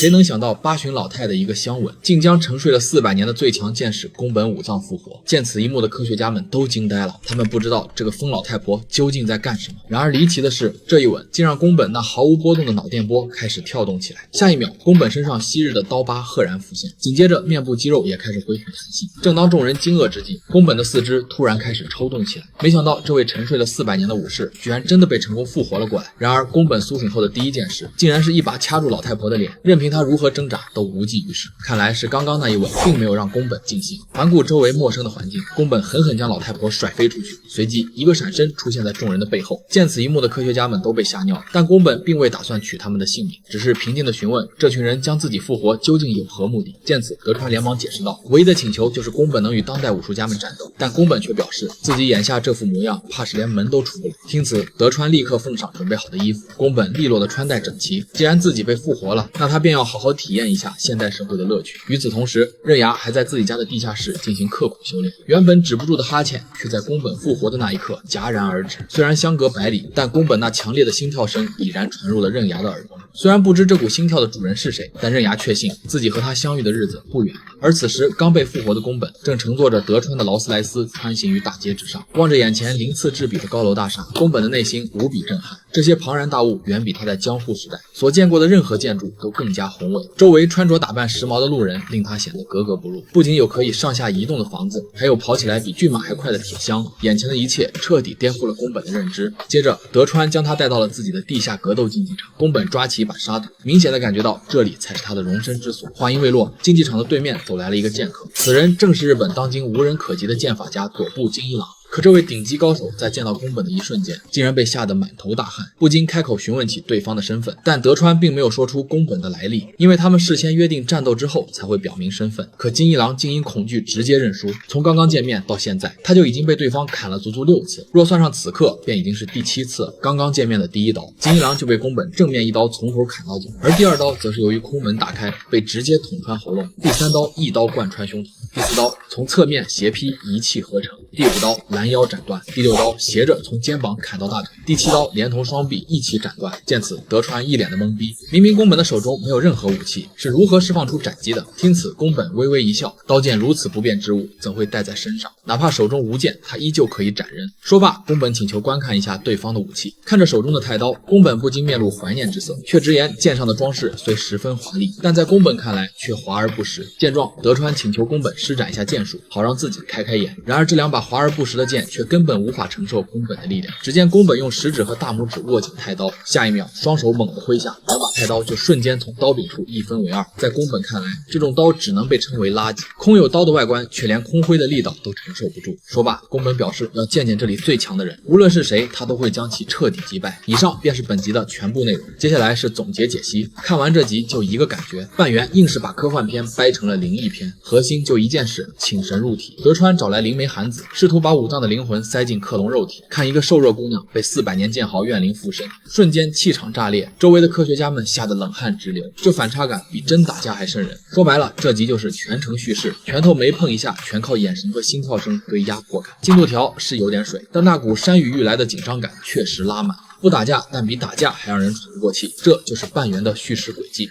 谁能想到八旬老太的一个香吻，竟将沉睡了400年的最强剑士宫本武藏复活？见此一幕的科学家们都惊呆了，他们不知道这个疯老太婆究竟在干什么。然而离奇的是，这一吻竟让宫本那毫无波动的脑电波开始跳动起来。下一秒，宫本身上昔日的刀疤赫然浮现，紧接着面部肌肉也开始恢复弹性。正当众人惊愕之际，宫本的四肢突然开始抽动起来。没想到这位沉睡了400年的武士，居然真的被成功复活了过来。然而宫本苏醒后的第一件事，竟然是一把掐住老太婆的脸，任凭她如何挣扎都无济于事。看来是刚刚那一吻并没有让宫本尽兴。环顾周围陌生的环境，宫本狠狠将老太婆甩飞出去，随即一个闪身出现在众人的背后。见此一幕的科学家们都被吓尿，但宫本并未打算取他们的性命，只是平静地询问这群人将自己复活究竟有何目的。见此，德川连忙解释道，唯一的请求就是宫本能与当代武术家们战斗，但宫本却表示自己眼下这副模样怕是连门都出不了。听此，德川立刻奉上准备好的衣服，宫本利落的穿戴整齐。既然自己被复活了，那他便要好好体验一下现代社会的乐趣。与此同时，刃牙还在自己家的地下室进行刻苦修炼，原本止不住的哈欠却在宫本复活的那一刻戛然而止。虽然相隔百里，但宫本那强烈的心跳声已然传入了刃牙的耳中。虽然不知这股心跳的主人是谁，但刃牙确信自己和他相遇的日子不远了。而此时刚被复活的宫本正乘坐着德川的劳斯莱斯穿行于大街之上，望着眼前鳞次栉比的高楼大厦，宫本的内心无比震撼。这些庞然大物远比他在江户时代所见过的任何建筑都更加宏伟，周围穿着打扮时髦的路人令他显得格格不入。不仅有可以上下移动的房子，还有跑起来比骏马还快的铁箱。眼前的一切彻底颠覆了宫本的认知。接着德川将他带到了自己的地下格斗竞技场，宫本抓起一把沙土，明显的感觉到这里才是他的容身之所。话音未落，竞技场的对面走来了一个剑客，此人正是日本当今无人可及的剑法家佐部金一郎。可这位顶级高手在见到宫本的一瞬间，竟然被吓得满头大汗，不禁开口询问起对方的身份。但德川并没有说出宫本的来历，因为他们事先约定战斗之后才会表明身份。可金一郎竟因恐惧直接认输，从刚刚见面到现在，他就已经被对方砍了足足6次，若算上此刻，便已经是第7次了。刚刚见面的第1刀，金一郎就被宫本正面一刀从头砍到脚，而第2刀则是由于空门打开，被直接捅穿喉咙，第3刀一刀贯穿胸膛，第4刀从侧面斜劈一气呵成，第5刀拦腰斩断，第6刀斜着从肩膀砍到大腿，第7刀连同双臂一起斩断。见此，德川一脸的懵逼，明明宫本的手中没有任何武器，是如何释放出斩击的？听此，宫本微微一笑，刀剑如此不变之物，怎会带在身上？哪怕手中无剑，他依旧可以斩人。说罢，宫本请求观看一下对方的武器。看着手中的太刀，宫本不禁面露怀念之色，却直言剑上的装饰虽十分华丽，但在宫本看来却华而不实。见状，德川请求宫本施展一下剑术，好让自己开开眼。然而这2把华而不实的剑却根本无法承受宫本的力量。只见宫本用食指和大拇指握紧太刀，下一秒双手猛地挥下，2把太刀就瞬间从刀柄处一分为2。在宫本看来，这种刀只能被称为垃圾，空有刀的外观，却连空挥的力道都承受不住。说罢，宫本表示要见见这里最强的人，无论是谁，他都会将其彻底击败。以上便是本集的全部内容，接下来是总结解析。看完这集就一个感觉，半圆硬是把科幻片掰成了灵异片，核心就一件事，请神入体。德川找来灵媒韩子，试图把武藏的灵魂塞进克隆肉体，看一个瘦弱姑娘被400年剑豪怨灵附身，瞬间气场炸裂，周围的科学家们吓得冷汗直流，这反差感比真打架还瘆人。说白了，这集就是全程叙事，拳头没碰一下，全靠眼神和心跳声堆压过感。进度条是有点水，但那股山雨欲来的紧张感确实拉满。不打架，但比打架还让人喘不过气，这就是半圆的叙事轨迹。